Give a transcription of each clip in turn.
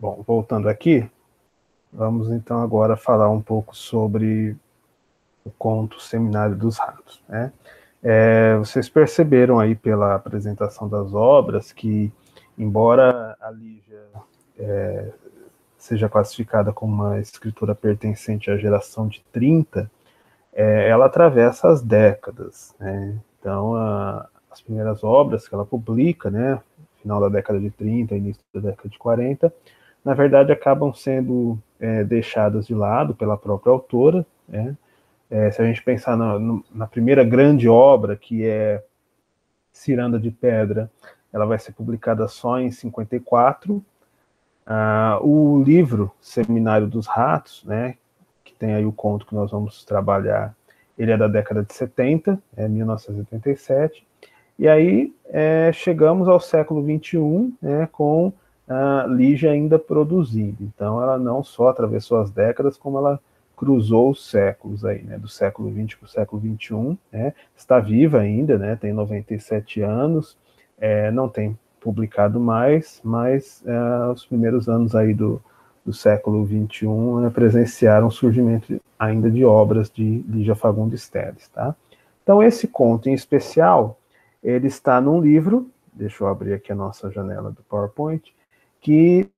Bom, voltando aqui, vamos então agora falar um pouco sobre o conto Seminário dos Ratos, né? Vocês perceberam aí pela apresentação das obras que, embora a Lígia seja classificada como uma escritora pertencente à geração de 30, ela atravessa as décadas, né? Então, as primeiras obras que ela publica, né, final da década de 30, início da década de 40, na verdade acabam sendo deixadas de lado pela própria autora, né? Se a gente pensar na primeira grande obra, que é Ciranda de Pedra, ela vai ser publicada só em 54. O livro Seminário dos Ratos, né, que tem aí o conto que nós vamos trabalhar, ele é da década de 70, 1987, e aí chegamos ao século XXI, né, com a Lígia ainda produzindo. Então ela não só atravessou as décadas, como ela cruzou os séculos aí, né, do século XX para o século XXI, né, está viva ainda, né, tem 97 anos, não tem publicado mais, mas os primeiros anos aí do século XXI presenciaram o surgimento ainda de obras de Lígia Fagundes Telles, tá? Então esse conto em especial, ele está num livro, deixa eu abrir aqui a nossa janela do PowerPoint, que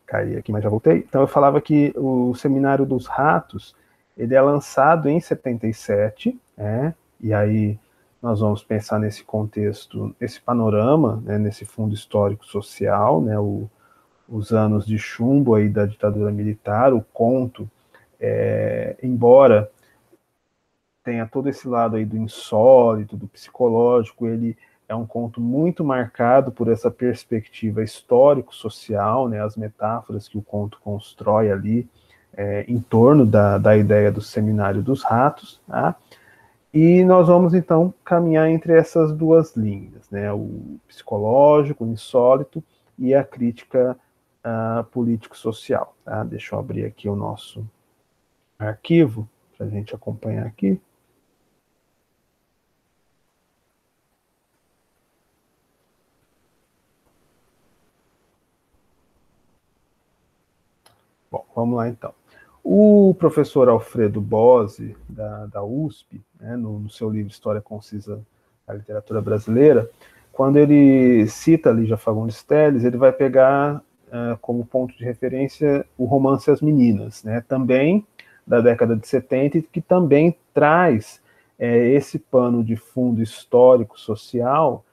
caí aqui, mas já voltei. Então eu falava que o Seminário dos Ratos, ele é lançado em 77, e aí nós vamos pensar nesse contexto, esse panorama, né, nesse fundo histórico social, né, os anos de chumbo aí da ditadura militar, o conto, embora tenha todo esse lado aí do insólito, do psicológico, ele é um conto muito marcado por essa perspectiva histórico-social, né, as metáforas que o conto constrói ali em torno da ideia do Seminário dos Ratos, tá? E nós vamos então caminhar entre essas duas linhas, né, o psicológico, o insólito e a crítica político-social. Tá? Deixa eu abrir aqui o nosso arquivo para a gente acompanhar aqui. Bom, vamos lá então. O professor Alfredo Bose, da USP, né, no seu livro História Concisa da Literatura Brasileira, quando ele cita Lígia Fagundes Telles, ele vai pegar como ponto de referência o romance As Meninas, né, também da década de 70, que também traz esse pano de fundo histórico, social,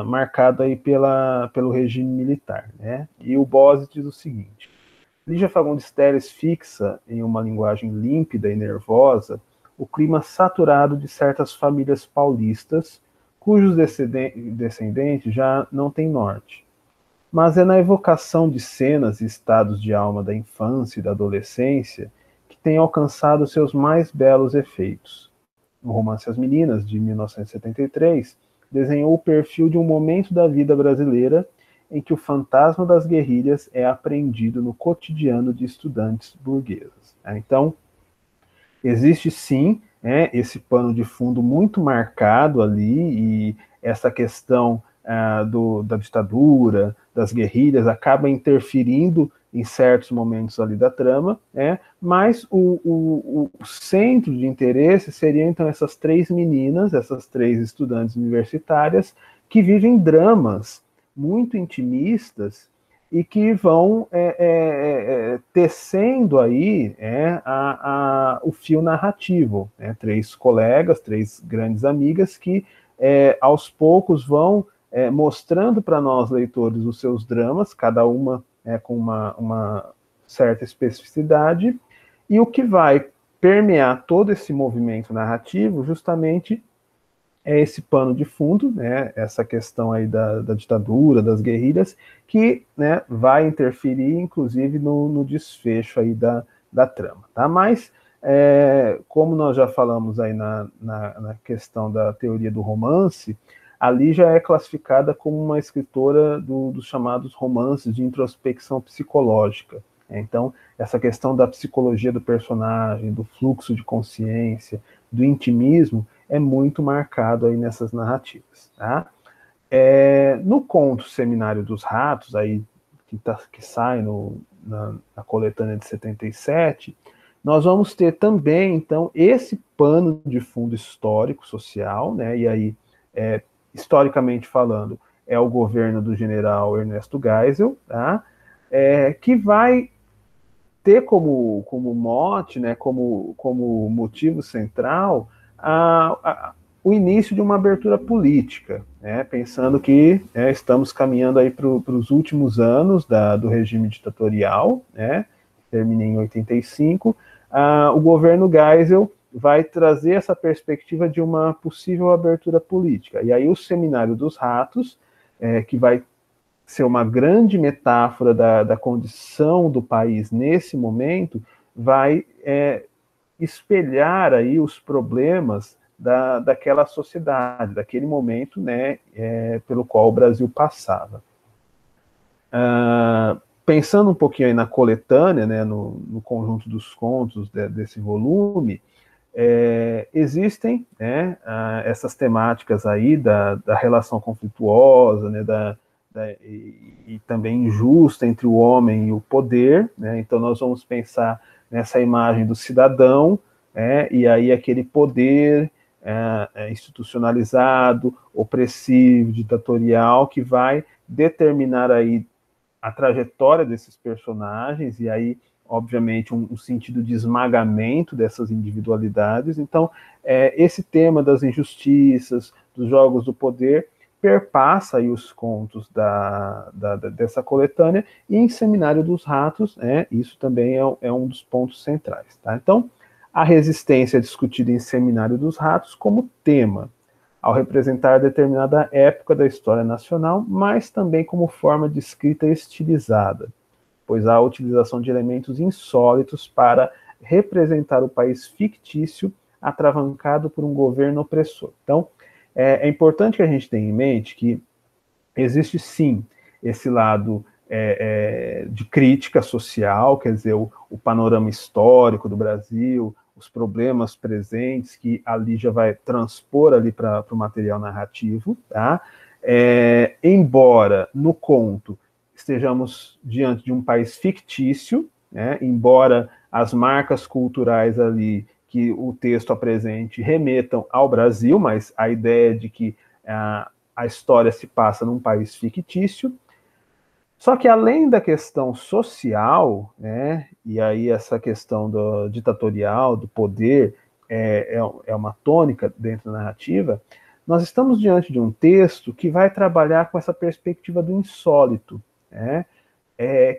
marcado aí pelo regime militar. Né? E o Bose diz o seguinte: Lígia Fagundes Telles fixa, em uma linguagem límpida e nervosa, o clima saturado de certas famílias paulistas, cujos descendentes já não têm norte. Mas é na evocação de cenas e estados de alma da infância e da adolescência que tem alcançado seus mais belos efeitos. No romance As Meninas, de 1973, desenhou o perfil de um momento da vida brasileira em que o fantasma das guerrilhas é apreendido no cotidiano de estudantes burguesas. Então, existe sim esse pano de fundo muito marcado ali, e essa questão da ditadura, das guerrilhas, acaba interferindo em certos momentos ali da trama, mas o centro de interesse seriam então essas três meninas, essas três estudantes universitárias, que vivem dramas muito intimistas e que vão tecendo aí o fio narrativo. Né? Três colegas, três grandes amigas que aos poucos vão mostrando para nós, leitores, os seus dramas, cada uma com uma certa especificidade, e o que vai permear todo esse movimento narrativo justamente é esse pano de fundo, né, essa questão aí da ditadura, das guerrilhas, que né, vai interferir, inclusive, no desfecho aí da trama. Tá? Mas como nós já falamos aí na questão da teoria do romance, a Lígia é classificada como uma escritora dos chamados romances de introspecção psicológica. Então, essa questão da psicologia do personagem, do fluxo de consciência, do intimismo, é muito marcado aí nessas narrativas. Tá? No conto Seminário dos Ratos, aí, que sai na coletânea de 77, nós vamos ter também, então, esse pano de fundo histórico, social, né? E aí, historicamente falando, é o governo do general Ernesto Geisel, tá? Que vai ter como mote, né, como motivo central, o início de uma abertura política, né, pensando que estamos caminhando aí para os últimos anos do regime ditatorial, né, termina em 85, o governo Geisel vai trazer essa perspectiva de uma possível abertura política. E aí o Seminário dos Ratos, que vai ser uma grande metáfora da condição do país nesse momento, vai espelhar aí os problemas daquela sociedade, daquele momento, né, pelo qual o Brasil passava. Pensando um pouquinho aí na coletânea, né, no conjunto dos contos desse volume, existem, né, essas temáticas aí da relação conflituosa, né, e também injusta entre o homem e o poder, né? Então nós vamos pensar nessa imagem do cidadão, e aí aquele poder institucionalizado, opressivo, ditatorial, que vai determinar aí a trajetória desses personagens, e aí, obviamente, um sentido de esmagamento dessas individualidades. Então, esse tema das injustiças, dos jogos do poder, perpassa aí os contos dessa coletânea, e em Seminário dos Ratos, isso também é um dos pontos centrais. Tá? Então, a resistência é discutida em Seminário dos Ratos como tema, ao representar determinada época da história nacional, mas também como forma de escrita estilizada, pois há a utilização de elementos insólitos para representar o país fictício atravancado por um governo opressor. Então, é importante que a gente tenha em mente que existe sim esse lado de crítica social, quer dizer, o panorama histórico do Brasil, os problemas presentes que a Lígia vai transpor ali para o material narrativo, tá? Embora no conto estejamos diante de um país fictício, né? Embora as marcas culturais ali que o texto apresente remetam ao Brasil, mas a ideia de que a história se passa num país fictício. Só que além da questão social, né, e aí essa questão do ditatorial, do poder, é uma tônica dentro da narrativa, nós estamos diante de um texto que vai trabalhar com essa perspectiva do insólito, né,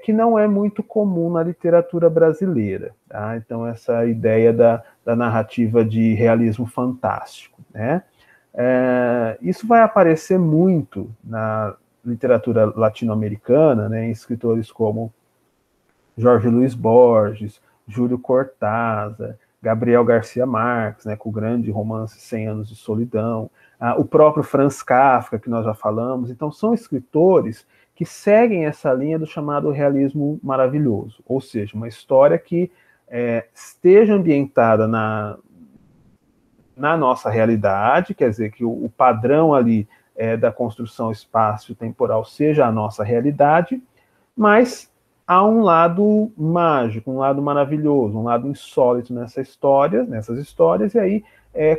que não é muito comum na literatura brasileira. Tá? Então, essa ideia da narrativa de realismo fantástico. Né? Isso vai aparecer muito na literatura latino-americana, né, em escritores como Jorge Luiz Borges, Júlio Cortázar, Gabriel Garcia Marques, né, com o grande romance 100 Anos de Solidão, o próprio Franz Kafka, que nós já falamos. Então, são escritores que seguem essa linha do chamado realismo maravilhoso, ou seja, uma história que esteja ambientada na nossa realidade, quer dizer, que o padrão ali da construção espaço-temporal seja a nossa realidade, mas há um lado mágico, um lado maravilhoso, um lado insólito nessas histórias, e aí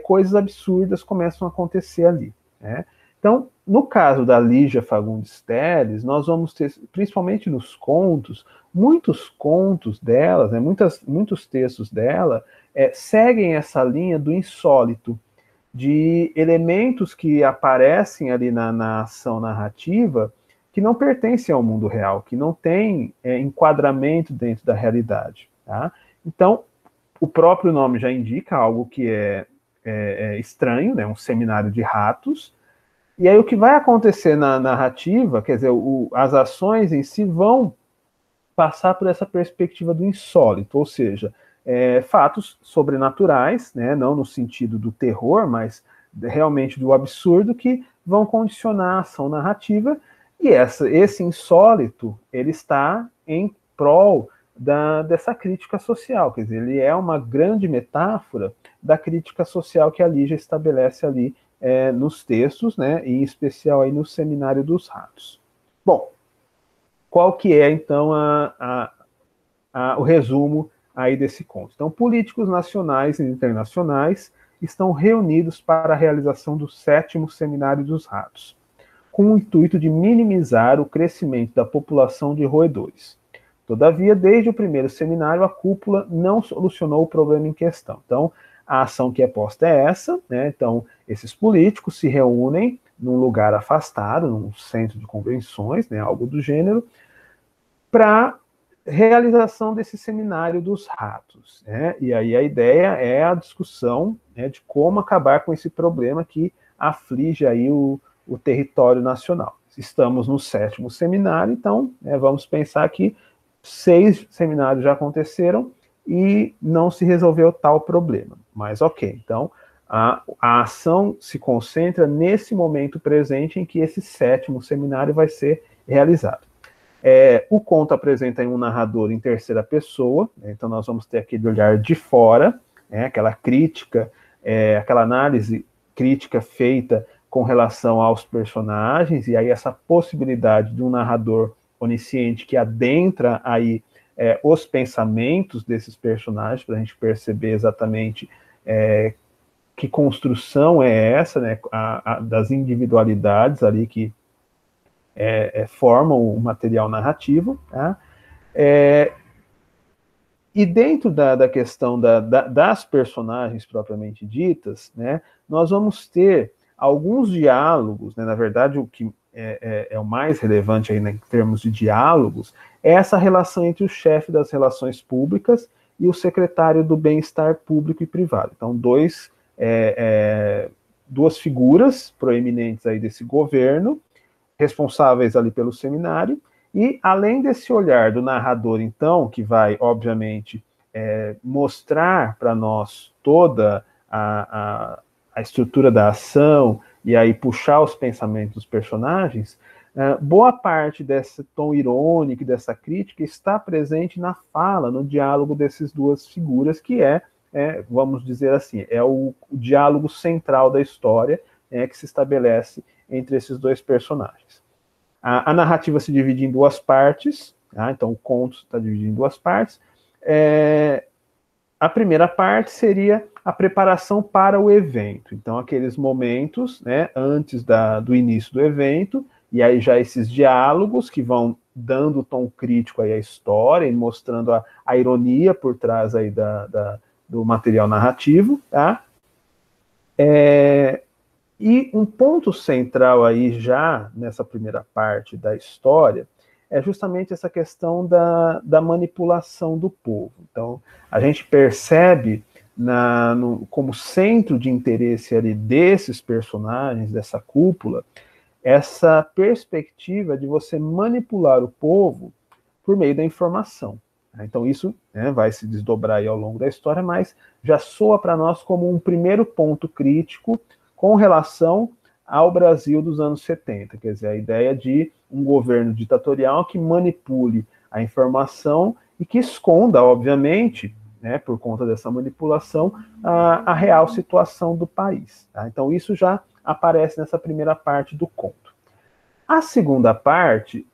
coisas absurdas começam a acontecer ali. Né? Então, no caso da Lígia Fagundes Telles, nós vamos ter, principalmente nos contos, muitos contos delas, né, muitos textos dela, seguem essa linha do insólito, de elementos que aparecem ali na ação narrativa que não pertencem ao mundo real, que não tem enquadramento dentro da realidade. Tá? Então, o próprio nome já indica algo que é estranho, né, um seminário de ratos. E aí o que vai acontecer na narrativa, quer dizer, as ações em si vão passar por essa perspectiva do insólito, ou seja, fatos sobrenaturais, né, não no sentido do terror, mas realmente do absurdo, que vão condicionar a ação narrativa, e esse insólito, ele está em prol dessa crítica social, quer dizer, ele é uma grande metáfora da crítica social que a Lígia estabelece ali nos textos, né, e em especial aí no Seminário dos Ratos. Bom, qual que é, então, o resumo aí desse conto? Então, políticos nacionais e internacionais estão reunidos para a realização do 7º Seminário dos Ratos, com o intuito de minimizar o crescimento da população de roedores. Todavia, desde o primeiro seminário, a cúpula não solucionou o problema em questão. Então, a ação que é posta é essa, né? Então, esses políticos se reúnem num lugar afastado, num centro de convenções, né, algo do gênero, para realização desse seminário dos ratos, né? E aí a ideia é a discussão, né, de como acabar com esse problema que aflige aí o território nacional. Estamos no 7º seminário, então, vamos pensar que 6 seminários já aconteceram e não se resolveu tal problema. Mas ok, então a ação se concentra nesse momento presente em que esse 7º seminário vai ser realizado. O conto apresenta um narrador em terceira pessoa, né, então nós vamos ter aquele olhar de fora, né, aquela crítica, aquela análise crítica feita com relação aos personagens, e aí essa possibilidade de um narrador onisciente que adentra aí os pensamentos desses personagens, para a gente perceber exatamente que construção é essa, né, das individualidades ali que formam o material narrativo, tá? E dentro da questão das personagens propriamente ditas, né, nós vamos ter alguns diálogos, né, na verdade, o que é o mais relevante aí, né, em termos de diálogos, é essa relação entre o chefe das relações públicas e o secretário do bem-estar público e privado. Então, duas figuras proeminentes aí desse governo, responsáveis ali pelo seminário, e além desse olhar do narrador, então, que vai, obviamente, mostrar para nós toda a estrutura da ação, e aí puxar os pensamentos dos personagens, boa parte desse tom irônico, dessa crítica, está presente na fala, no diálogo dessas duas figuras, que vamos dizer assim, é o diálogo central da história, que se estabelece entre esses dois personagens. A narrativa se divide em duas partes, tá? Então o conto está dividido em duas partes. A primeira parte seria a preparação para o evento. Então, aqueles momentos, né, antes do início do evento, e aí já esses diálogos que vão dando o tom crítico aí à história e mostrando a ironia por trás aí do material narrativo, tá? E um ponto central aí já nessa primeira parte da história é justamente essa questão da manipulação do povo. Então, a gente percebe como centro de interesse ali desses personagens, dessa cúpula, essa perspectiva de você manipular o povo por meio da informação. Então, isso, né, vai se desdobrar aí ao longo da história, mas já soa para nós como um primeiro ponto crítico com relação ao Brasil dos anos 70, quer dizer, a ideia de um governo ditatorial que manipule a informação e que esconda, obviamente, né, por conta dessa manipulação, a real situação do país. Tá? Então, isso já aparece nessa primeira parte do conto. A segunda parte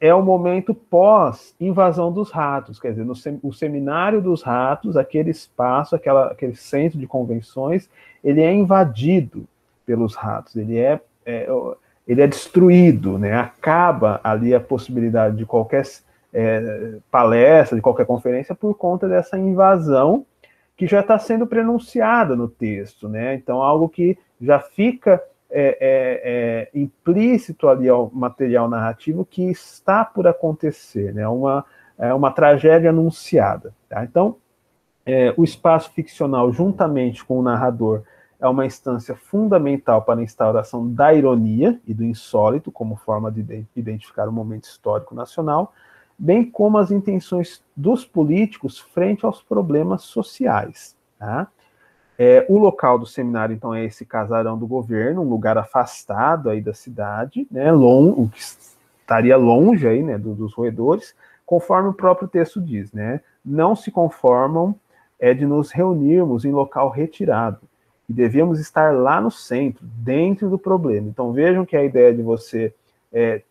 é o momento pós-invasão dos ratos, quer dizer, o Seminário dos Ratos, aquele espaço, aquele centro de convenções, ele é invadido pelos ratos, ele é destruído, né? Acaba ali a possibilidade de qualquer palestra, de qualquer conferência, por conta dessa invasão que já está sendo prenunciada no texto, né? Então, algo que já fica implícito ali ao material narrativo que está por acontecer, né? Uma tragédia anunciada. Tá? Então, o espaço ficcional, juntamente com o narrador, é uma instância fundamental para a instauração da ironia e do insólito como forma de identificar o momento histórico nacional. bem como as intenções dos políticos frente aos problemas sociais. Tá? O local do seminário, então, é esse casarão do governo, um lugar afastado aí da cidade, né, o que estaria longe aí, né, dos roedores, conforme o próprio texto diz, né, não se conformam de nos reunirmos em local retirado, e devemos estar lá no centro, dentro do problema. Então vejam que a ideia de você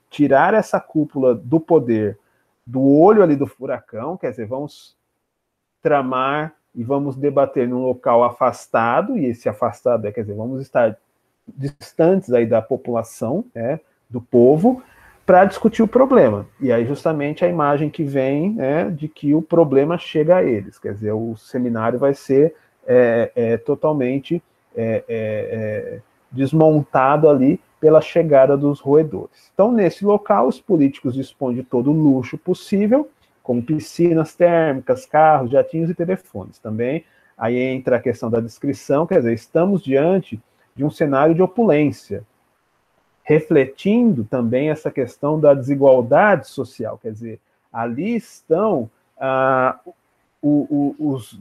tirar essa cúpula do poder do olho ali do furacão, quer dizer, vamos tramar e vamos debater num local afastado, e esse afastado quer dizer, vamos estar distantes aí da população, né, do povo, para discutir o problema. E aí justamente a imagem que vem de que o problema chega a eles, quer dizer, o seminário vai ser totalmente desmontado ali pela chegada dos roedores. Então, nesse local, os políticos dispõem de todo o luxo possível, como piscinas térmicas, carros, jatinhos e telefones. Também aí entra a questão da descrição, quer dizer, estamos diante de um cenário de opulência, refletindo também essa questão da desigualdade social, quer dizer, ali estão os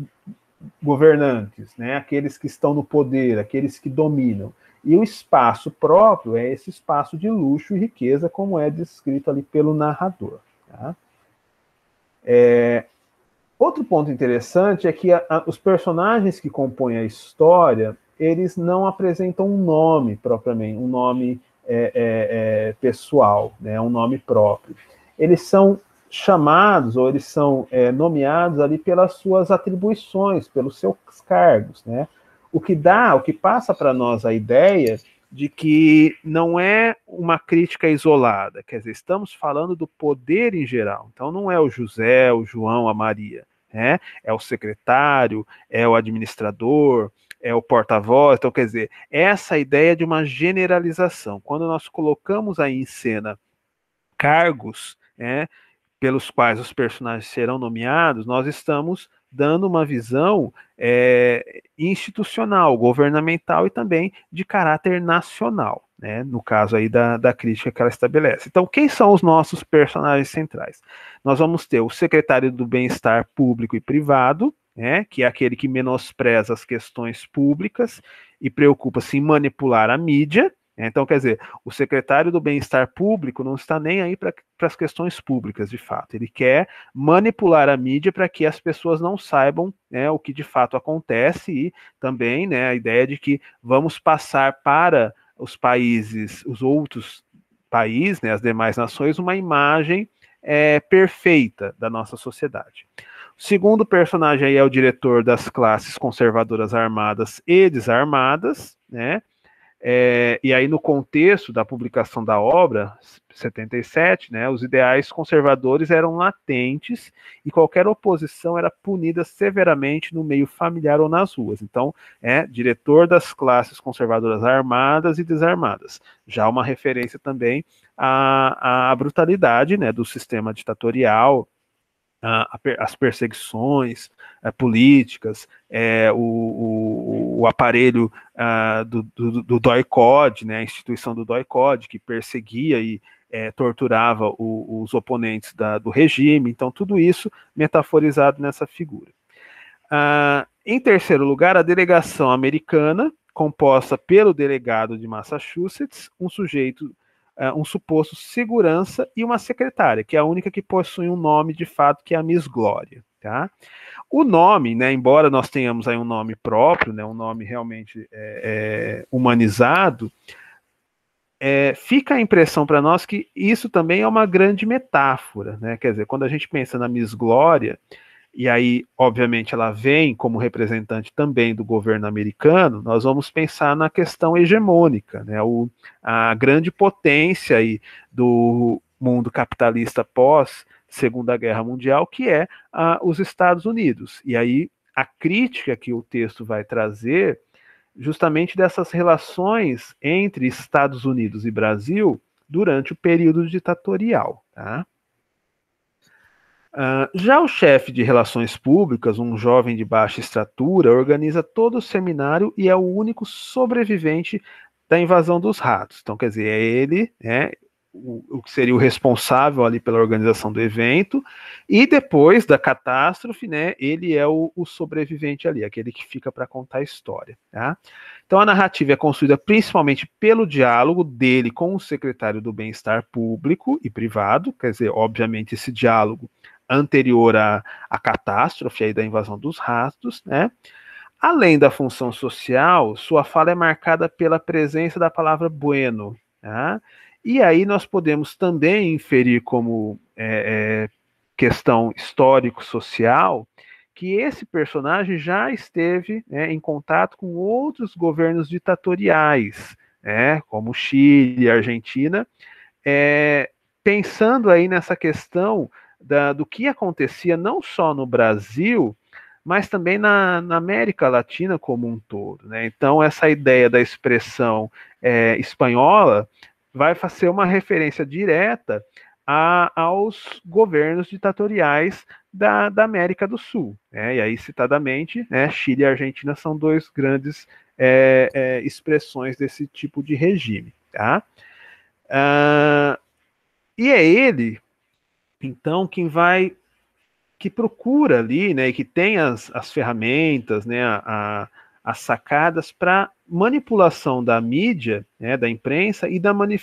governantes, né, aqueles que estão no poder, aqueles que dominam, e o espaço próprio é esse espaço de luxo e riqueza, como é descrito ali pelo narrador. Tá? Outro ponto interessante é que os personagens que compõem a história, eles não apresentam um nome propriamente, um nome pessoal, né, um nome próprio. Eles são chamados, ou eles são nomeados ali pelas suas atribuições, pelos seus cargos, né? O que passa para nós a ideia de que não é uma crítica isolada, quer dizer, estamos falando do poder em geral, então não é o José, o João, a Maria, né? É o secretário, é o administrador, é o porta-voz, então quer dizer, essa ideia de uma generalização, quando nós colocamos aí em cena cargos, pelos quais os personagens serão nomeados, nós estamos dando uma visão institucional, governamental e também de caráter nacional, né? No caso aí da crítica que ela estabelece. Então, quem são os nossos personagens centrais? Nós vamos ter o secretário do Bem-Estar Público e Privado, que é aquele que menospreza as questões públicas e preocupa-se em manipular a mídia. Então, quer dizer, o secretário do Bem-Estar Público não está nem aí para as questões públicas, de fato. Ele quer manipular a mídia para que as pessoas não saibam o que de fato acontece e também a ideia de que vamos passar para os países, os outros países, as demais nações, uma imagem perfeita da nossa sociedade. O segundo personagem aí é o diretor das classes conservadoras armadas e desarmadas, né? E aí, no contexto da publicação da obra, 77, os ideais conservadores eram latentes e qualquer oposição era punida severamente no meio familiar ou nas ruas. Então, diretor das classes conservadoras armadas e desarmadas. Já uma referência também à brutalidade do sistema ditatorial, as perseguições políticas, o aparelho do DOI-CODE, a instituição do DOI-CODE, que perseguia e torturava os oponentes do regime. Então, tudo isso metaforizado nessa figura. Em terceiro lugar, a delegação americana, composta pelo delegado de Massachusetts, um suposto segurança e uma secretária, que é a única que possui um nome de fato, que é a Miss Glória. Tá? O nome, embora nós tenhamos aí um nome próprio, um nome realmente humanizado, fica a impressão para nós que isso também é uma grande metáfora. Quer dizer, quando a gente pensa na Miss Glória, e aí, obviamente, ela vem como representante também do governo americano, nós vamos pensar na questão hegemônica, a grande potência aí do mundo capitalista pós Segunda Guerra Mundial, que é os Estados Unidos. E aí, a crítica que o texto vai trazer, justamente dessas relações entre Estados Unidos e Brasil durante o período ditatorial, tá? Já o chefe de relações públicas, um jovem de baixa estatura, organiza todo o seminário e é o único sobrevivente da invasão dos ratos. Então, quer dizer, é ele, o que seria o responsável ali pela organização do evento, e depois da catástrofe, né, ele é o sobrevivente ali, aquele que fica para contar a história. Tá? Então a narrativa é construída principalmente pelo diálogo dele com o secretário do Bem-Estar Público e Privado, quer dizer, obviamente esse diálogo anterior à catástrofe aí da invasão dos ratos, né? Além da função social, sua fala é marcada pela presença da palavra bueno. Tá? E aí nós podemos também inferir como questão histórico-social que esse personagem já esteve, né, em contato com outros governos ditatoriais, né, como Chile, Argentina, pensando aí nessa questão do que acontecia não só no Brasil, mas também na América Latina como um todo. Né? Então, essa ideia da expressão espanhola vai fazer uma referência direta aos governos ditatoriais da América do Sul. Né? E aí, citadamente, né, Chile e Argentina são dois grandes expressões desse tipo de regime. Tá? E é ele, então, que procura ali, né, e que tem as ferramentas, né, as sacadas para manipulação da mídia, né, da imprensa e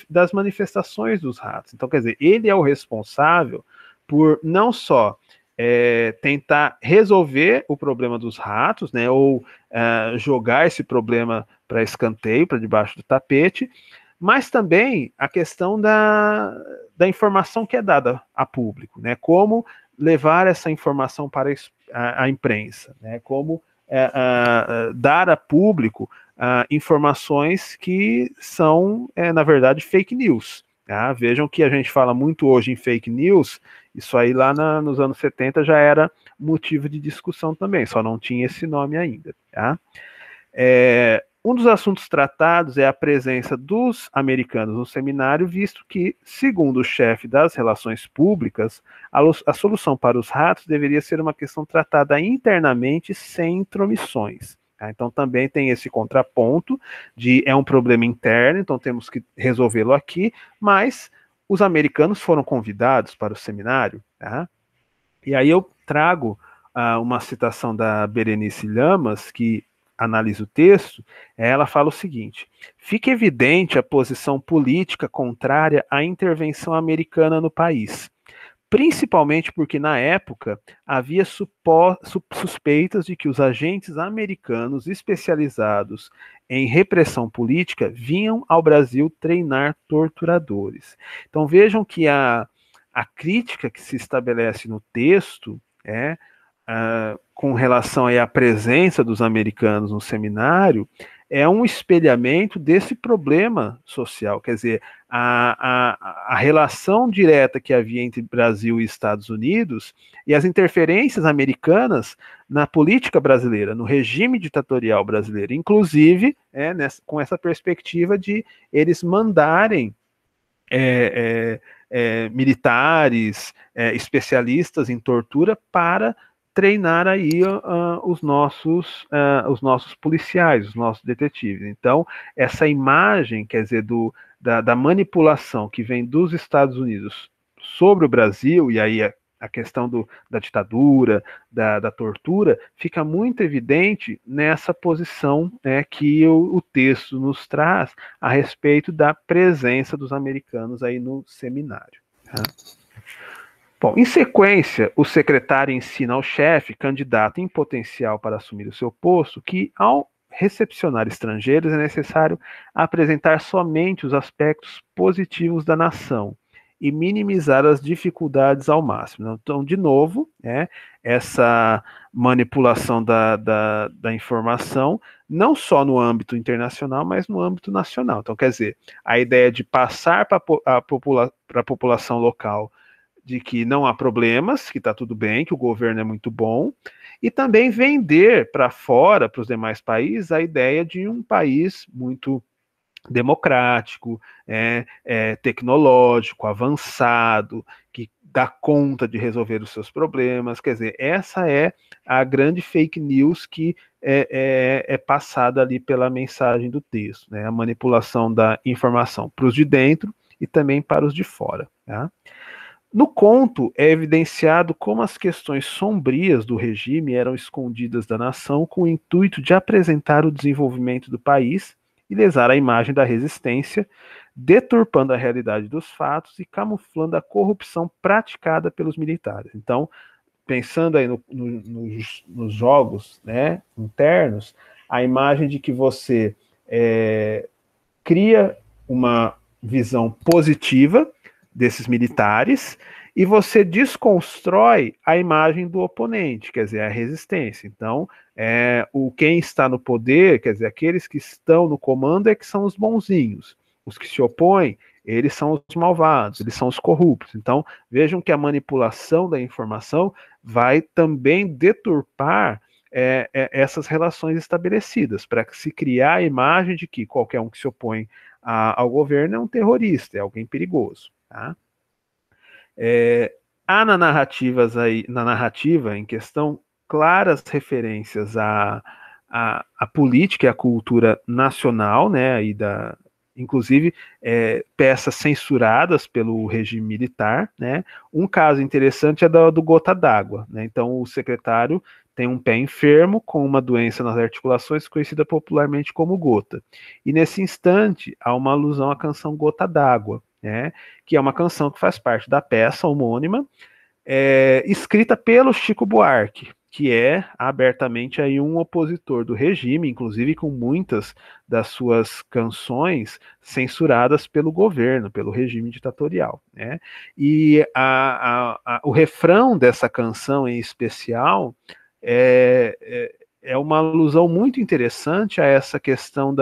das manifestações dos ratos. Então, quer dizer, ele é o responsável por não só tentar resolver o problema dos ratos, né, ou jogar esse problema para escanteio, para debaixo do tapete, mas também a questão da informação que é dada a público, né, como levar essa informação para a imprensa, né? Como dar a público informações que são, na verdade, fake news. Tá? Vejam que a gente fala muito hoje em fake news, isso aí lá nos anos 70 já era motivo de discussão também, só não tinha esse nome ainda. Tá? Um dos assuntos tratados é a presença dos americanos no seminário, visto que, segundo o chefe das relações públicas, a solução para os ratos deveria ser uma questão tratada internamente sem intromissões. Tá? Então também tem esse contraponto de é um problema interno, então temos que resolvê-lo aqui, mas os americanos foram convidados para o seminário. Tá? E aí eu trago uma citação da Berenice Lamas, que analisa o texto, ela fala o seguinte: fica evidente a posição política contrária à intervenção americana no país, principalmente porque na época havia suspeitas de que os agentes americanos especializados em repressão política vinham ao Brasil treinar torturadores. Então vejam que a crítica que se estabelece no texto com relação à presença dos americanos no seminário, é um espelhamento desse problema social. Quer dizer, a relação direta que havia entre Brasil e Estados Unidos e as interferências americanas na política brasileira, no regime ditatorial brasileiro, inclusive com essa perspectiva de eles mandarem militares, especialistas em tortura para treinar aí os nossos policiais, os nossos detetives. Então, essa imagem, quer dizer, da manipulação que vem dos Estados Unidos sobre o Brasil, e aí a questão da ditadura, da tortura, fica muito evidente nessa posição que o texto nos traz a respeito da presença dos americanos aí no seminário. Tá? Bom, em sequência, o secretário ensina ao chefe, candidato em potencial para assumir o seu posto, que ao recepcionar estrangeiros é necessário apresentar somente os aspectos positivos da nação e minimizar as dificuldades ao máximo. Então, de novo, essa manipulação da informação, não só no âmbito internacional, mas no âmbito nacional. Então, quer dizer, a ideia de passar para a população local de que não há problemas, que está tudo bem, que o governo é muito bom, e também vender para fora, para os demais países, a ideia de um país muito democrático, tecnológico, avançado, que dá conta de resolver os seus problemas. Quer dizer, essa é a grande fake news que é passada ali pela mensagem do texto, né? A manipulação da informação para os de dentro e também para os de fora. Tá? No conto é evidenciado como as questões sombrias do regime eram escondidas da nação com o intuito de apresentar o desenvolvimento do país e lesar a imagem da resistência, deturpando a realidade dos fatos e camuflando a corrupção praticada pelos militares. Então, pensando aí nos jogos, né, internos, a imagem de que você cria uma visão positiva desses militares e você desconstrói a imagem do oponente, quer dizer, a resistência. Então, quem está no poder, quer dizer, aqueles que estão no comando é que são os bonzinhos. Os que se opõem, eles são os malvados, eles são os corruptos. Então, vejam que a manipulação da informação vai também deturpar essas relações estabelecidas, para se criar a imagem de que qualquer um que se opõe ao governo é um terrorista, é alguém perigoso. Tá? Há na narrativa em questão claras referências à política e à cultura nacional, né, aí inclusive peças censuradas pelo regime militar, né? Um caso interessante é do Gota d'Água, né? Então o secretário tem um pé enfermo com uma doença nas articulações conhecida popularmente como gota. E nesse instante há uma alusão à canção Gota d'Água, né? Que é uma canção que faz parte da peça homônima, escrita pelo Chico Buarque, que é abertamente aí um opositor do regime, inclusive com muitas das suas canções censuradas pelo governo, pelo regime ditatorial. Né? E o refrão dessa canção em especial é uma alusão muito interessante a essa questão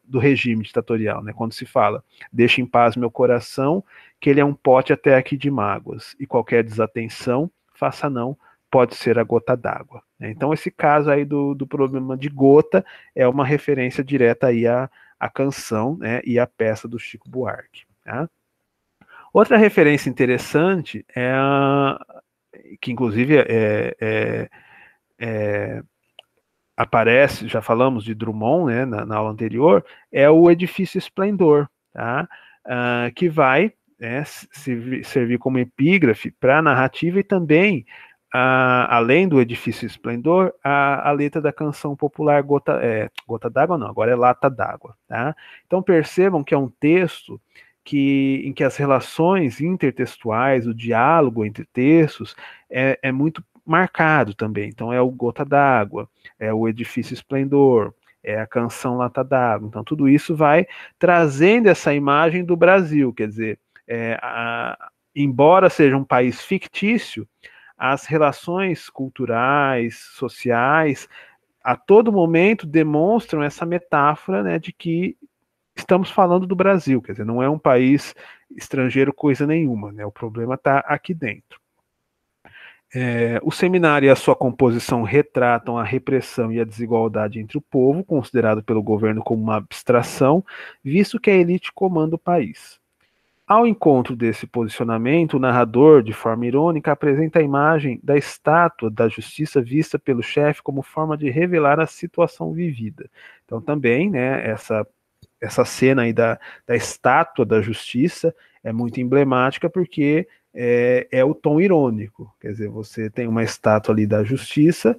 do regime ditatorial, né? Quando se fala, deixa em paz meu coração, que ele é um pote até aqui de mágoas, e qualquer desatenção, faça não, pode ser a gota d'água. Então esse caso aí do problema de gota é uma referência direta aí à canção, né, e à peça do Chico Buarque. Tá? Outra referência interessante que inclusive aparece, já falamos de Drummond, né, na aula anterior, é o Edifício Esplendor, tá? Que vai servir como epígrafe para a narrativa e também, além do Edifício Esplendor, a letra da canção popular Gota d'Água não, agora é Lata d'Água. Tá? Então percebam que é um texto em que as relações intertextuais, o diálogo entre textos é muito marcado também. Então é o Gota d'Água, é o Edifício Esplendor, é a canção Lata d'Água. Então tudo isso vai trazendo essa imagem do Brasil, quer dizer, embora seja um país fictício, as relações culturais, sociais, a todo momento demonstram essa metáfora, né, de que estamos falando do Brasil, quer dizer, não é um país estrangeiro coisa nenhuma, né, o problema está aqui dentro. O seminário e a sua composição retratam a repressão e a desigualdade entre o povo, considerado pelo governo como uma abstração, visto que a elite comanda o país. Ao encontro desse posicionamento, o narrador, de forma irônica, apresenta a imagem da estátua da justiça vista pelo chefe como forma de revelar a situação vivida. Então também, né, essa cena aí da estátua da justiça é muito emblemática porque é o tom irônico, quer dizer, você tem uma estátua ali da justiça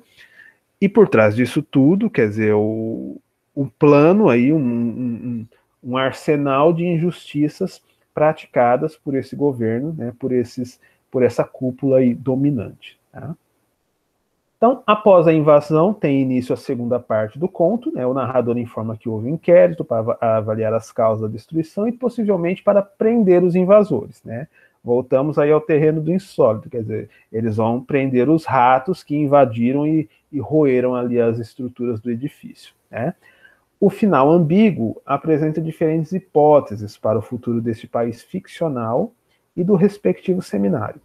e por trás disso tudo, quer dizer, um plano aí, um arsenal de injustiças praticadas por esse governo, né, por essa cúpula aí dominante. Tá? Então, após a invasão, tem início a segunda parte do conto, né, o narrador informa que houve um inquérito para avaliar as causas da destruição e possivelmente para prender os invasores, né? Voltamos aí ao terreno do insólito, quer dizer, eles vão prender os ratos que invadiram e roeram ali as estruturas do edifício, né? O final ambíguo apresenta diferentes hipóteses para o futuro deste país ficcional e do respectivo seminário.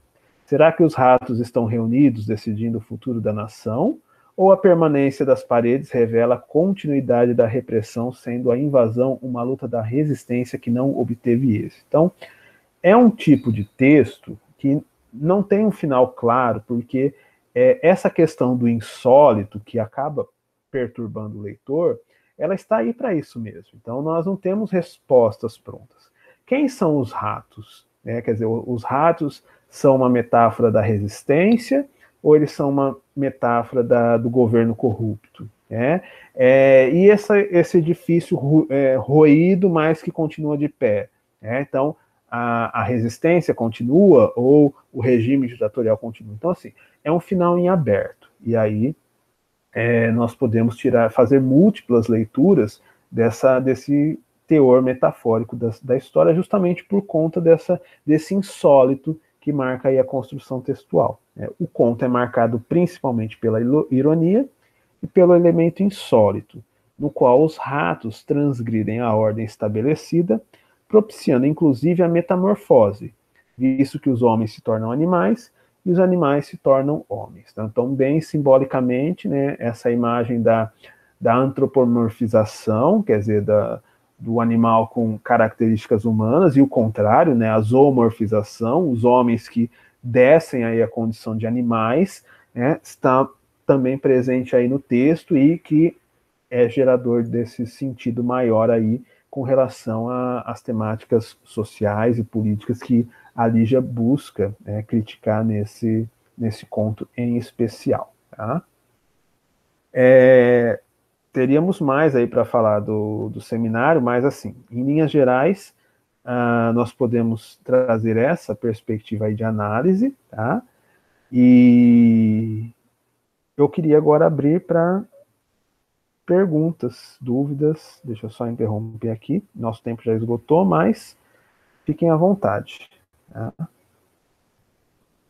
Será que os ratos estão reunidos decidindo o futuro da nação? Ou a permanência das paredes revela a continuidade da repressão, sendo a invasão uma luta da resistência que não obteve êxito? Então, é um tipo de texto que não tem um final claro, porque essa questão do insólito, que acaba perturbando o leitor, ela está aí para isso mesmo. Então, nós não temos respostas prontas. quem são os ratos? Quer dizer, os ratos são uma metáfora da resistência ou eles são uma metáfora do governo corrupto? E esse edifício roído, mas que continua de pé. Então, a resistência continua ou o regime ditatorial continua? Então, assim, é um final em aberto. E aí nós podemos fazer múltiplas leituras desse teor metafórico da história, justamente por conta desse insólito que marca aí a construção textual. O conto é marcado principalmente pela ironia e pelo elemento insólito, no qual os ratos transgridem a ordem estabelecida, propiciando inclusive a metamorfose, visto que os homens se tornam animais e os animais se tornam homens. Então, bem simbolicamente, né, essa imagem da antropomorfização, quer dizer, do animal com características humanas, e o contrário, né, a zoomorfização, os homens que descem aí a condição de animais, está também presente aí no texto e que é gerador desse sentido maior aí com relação às temáticas sociais e políticas que a Lígia busca criticar nesse conto em especial. Tá? Teríamos mais aí para falar do seminário, mas assim, em linhas gerais, nós podemos trazer essa perspectiva aí de análise, tá? E eu queria agora abrir para perguntas, dúvidas. Deixa eu só interromper aqui. Nosso tempo já esgotou, mas fiquem à vontade. Tá?